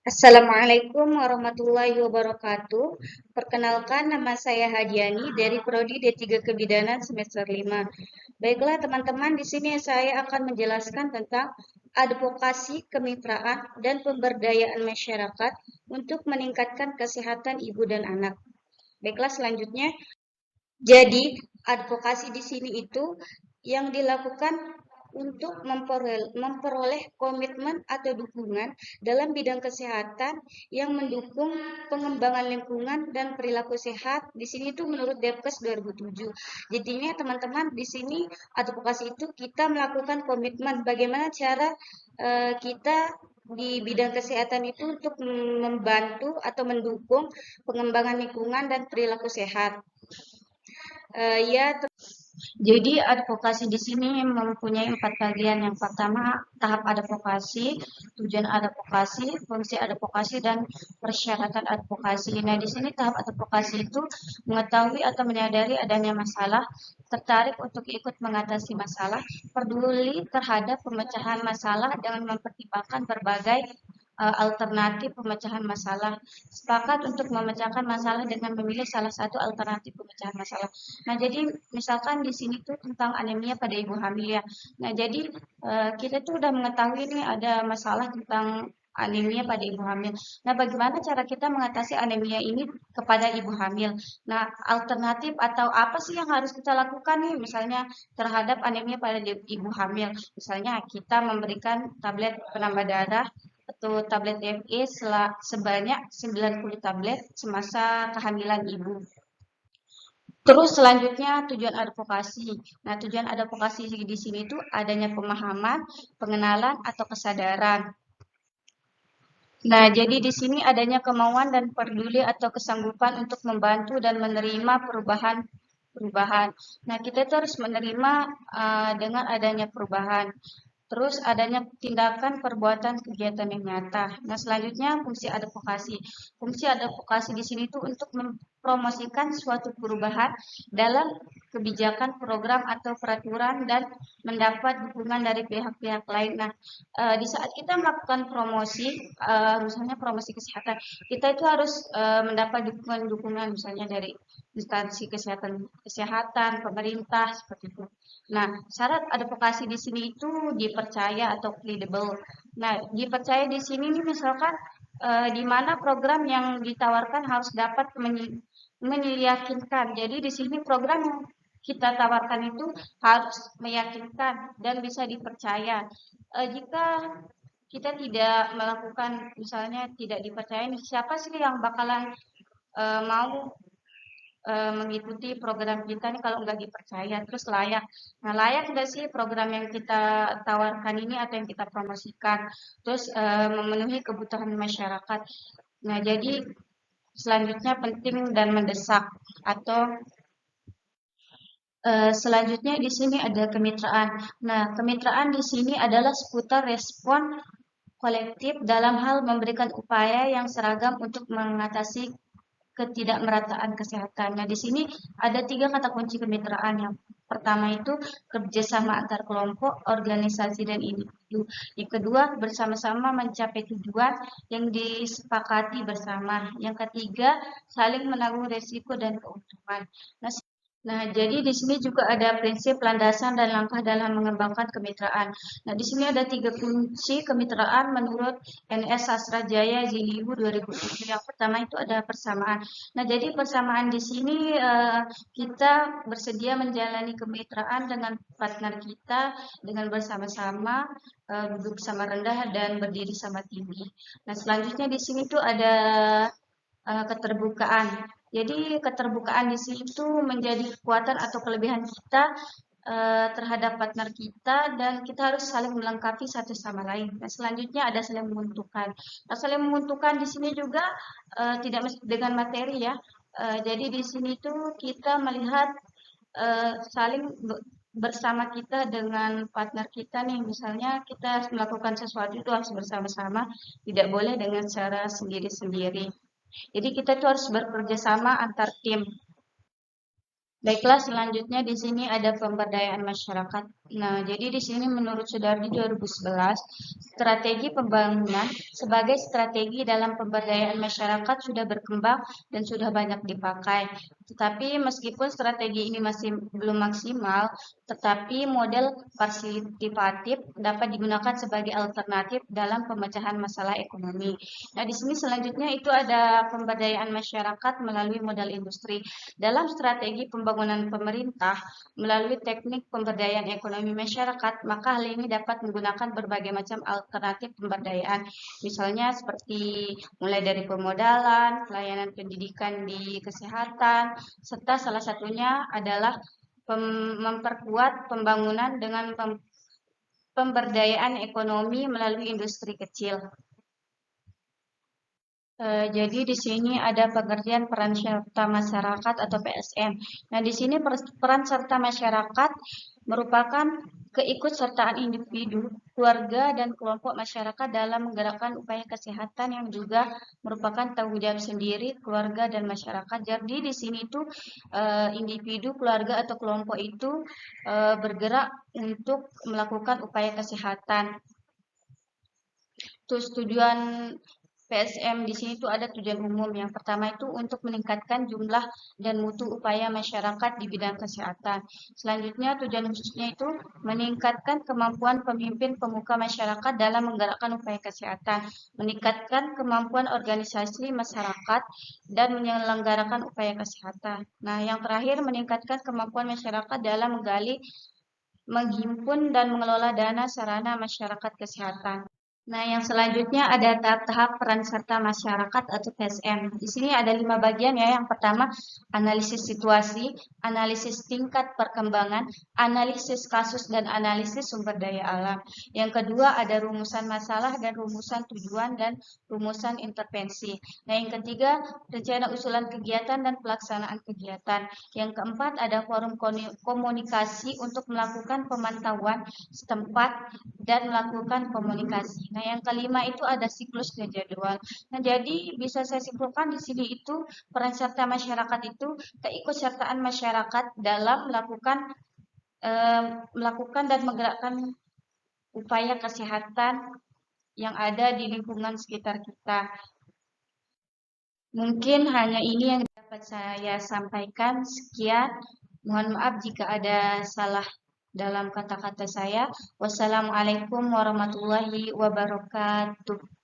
Assalamualaikum warahmatullahi wabarakatuh. Perkenalkan, nama saya Hadiani dari Prodi D3 Kebidanan semester 5. Baiklah teman-teman, di sini saya akan menjelaskan tentang advokasi, kemitraan, dan pemberdayaan masyarakat untuk meningkatkan kesehatan ibu dan anak. Baiklah selanjutnya, jadi advokasi di sini itu yang dilakukan untuk memperoleh komitmen atau dukungan dalam bidang kesehatan yang mendukung pengembangan lingkungan dan perilaku sehat. Di sini itu menurut Depkes 2007. Jadinya teman-teman di sini advokasi itu kita melakukan komitmen bagaimana cara kita di bidang kesehatan itu untuk membantu atau mendukung pengembangan lingkungan dan perilaku sehat. Ya, jadi advokasi di sini mempunyai 4 bagian. Yang pertama, tahap advokasi, tujuan advokasi, fungsi advokasi, dan persyaratan advokasi. Nah, di sini tahap advokasi itu mengetahui atau menyadari adanya masalah, tertarik untuk ikut mengatasi masalah, peduli terhadap pemecahan masalah dengan mempertimbangkan berbagai alternatif pemecahan masalah, sepakat untuk memecahkan masalah dengan memilih salah satu alternatif pemecahan masalah. Nah, jadi misalkan di sini tuh tentang anemia pada ibu hamil ya. Nah, jadi kita tuh udah mengetahui nih ada masalah tentang anemia pada ibu hamil. Nah, bagaimana cara kita mengatasi anemia ini kepada ibu hamil? Nah, alternatif atau apa sih yang harus kita lakukan nih misalnya terhadap anemia pada ibu hamil? Misalnya kita memberikan tablet penambah darah atau tablet DME sebanyak 90 tablet semasa kehamilan ibu. Terus selanjutnya tujuan advokasi. Nah, tujuan advokasi di sini itu adanya pemahaman, pengenalan atau kesadaran. Nah, jadi di sini adanya kemauan dan peduli atau kesanggupan untuk membantu dan menerima perubahan. Nah, kita itu harus menerima dengan adanya perubahan. Terus adanya tindakan perbuatan kegiatan yang nyata. Nah, selanjutnya fungsi advokasi. Fungsi advokasi di sini itu untuk mempromosikan suatu perubahan dalam kebijakan, program atau peraturan dan mendapat dukungan dari pihak-pihak lain. Nah, di saat kita melakukan promosi, misalnya promosi kesehatan, kita itu harus mendapat dukungan-dukungan misalnya dari instansi kesehatan, pemerintah seperti itu. Nah, syarat advokasi di sini itu dipercaya atau credible. Nah, dipercaya di sini nih misalkan di mana program yang ditawarkan harus dapat meyakinkan. Jadi di sini program yang kita tawarkan itu harus meyakinkan dan bisa dipercaya. Jika kita tidak melakukan, misalnya tidak dipercaya, siapa sih yang bakalan mau mengikuti program kita nih kalau nggak dipercaya, terus layak. Nah, layak nggak sih program yang kita tawarkan ini atau yang kita promosikan, terus memenuhi kebutuhan masyarakat. Nah, jadi selanjutnya penting dan mendesak atau selanjutnya di sini ada kemitraan. Nah, kemitraan di sini adalah seputar respon kolektif dalam hal memberikan upaya yang seragam untuk mengatasi ketidakmerataan kesehatan. Nah, di sini ada 3 kata kunci kemitraan. Yang pertama itu kerjasama antar kelompok, organisasi, dan individu. Yang kedua, bersama-sama mencapai tujuan yang disepakati bersama. Yang ketiga, saling menanggung risiko dan keuntungan. Nah, jadi di sini juga ada prinsip landasan dan langkah dalam mengembangkan kemitraan. Nah, di sini ada 3 kunci kemitraan menurut NS Sastrajaya Zilihu 2007. Yang pertama itu ada persamaan. Nah, jadi persamaan di sini kita bersedia menjalani kemitraan dengan partner kita dengan bersama-sama duduk sama rendah dan berdiri sama tinggi. Nah, selanjutnya di sini tuh ada keterbukaan. Jadi keterbukaan di situ menjadi kekuatan atau kelebihan kita terhadap partner kita dan kita harus saling melengkapi satu sama lain. Nah, selanjutnya ada saling menguntungkan. Nah, saling menguntungkan di sini juga tidak mesti dengan materi ya. Jadi di sini tuh kita melihat saling bersama kita dengan partner kita nih, misalnya kita melakukan sesuatu itu harus bersama-sama, tidak boleh dengan cara sendiri-sendiri. Jadi kita tuh harus bekerja sama antar tim. Baiklah, selanjutnya di sini ada pemberdayaan masyarakat. Nah, jadi di sini menurut Sudardi 2011, strategi pembangunan sebagai strategi dalam pemberdayaan masyarakat sudah berkembang dan sudah banyak dipakai. Tetapi meskipun strategi ini masih belum maksimal, tetapi model partisipatif dapat digunakan sebagai alternatif dalam pemecahan masalah ekonomi. Nah, di sini selanjutnya itu ada pemberdayaan masyarakat melalui modal industri. Dalam strategi pembangunan pemerintah, melalui teknik pemberdayaan ekonomi masyarakat, maka hal ini dapat menggunakan berbagai macam alternatif pemberdayaan, misalnya seperti mulai dari pemodalan, pelayanan pendidikan di kesehatan, serta salah satunya adalah memperkuat pembangunan dengan pemberdayaan ekonomi melalui industri kecil. Jadi di sini ada pengertian peran serta masyarakat atau PSM. Nah, di sini peran serta masyarakat merupakan keikutsertaan individu, keluarga, dan kelompok masyarakat dalam menggerakkan upaya kesehatan yang juga merupakan tanggung jawab sendiri keluarga dan masyarakat. Jadi di sini itu individu, keluarga, atau kelompok itu bergerak untuk melakukan upaya kesehatan. Terus tujuan PSM di sini tuh ada tujuan umum. Yang pertama itu untuk meningkatkan jumlah dan mutu upaya masyarakat di bidang kesehatan. Selanjutnya tujuan khususnya itu meningkatkan kemampuan pemimpin pemuka masyarakat dalam menggerakkan upaya kesehatan, meningkatkan kemampuan organisasi masyarakat dan menyelenggarakan upaya kesehatan. Nah, yang terakhir meningkatkan kemampuan masyarakat dalam menggali, menghimpun dan mengelola dana sarana masyarakat kesehatan. Nah, yang selanjutnya ada tahap-tahap peran serta masyarakat atau PSM. Di sini ada 5 bagian ya. Yang pertama, analisis situasi, analisis tingkat perkembangan, analisis kasus, dan analisis sumber daya alam. Yang kedua, ada rumusan masalah dan rumusan tujuan dan rumusan intervensi. Nah, yang ketiga, rencana usulan kegiatan dan pelaksanaan kegiatan. Yang keempat, ada forum komunikasi untuk melakukan pemantauan setempat dan melakukan komunikasi. Nah, yang kelima itu ada siklus dan jadwal. Nah, jadi bisa saya simpulkan di sini itu peran serta masyarakat itu keikutsertaan masyarakat dalam melakukan dan menggerakkan upaya kesehatan yang ada di lingkungan sekitar kita. Mungkin hanya ini yang dapat saya sampaikan. Sekian. Mohon maaf jika ada salah dalam kata-kata saya. Wassalamualaikum warahmatullahi wabarakatuh.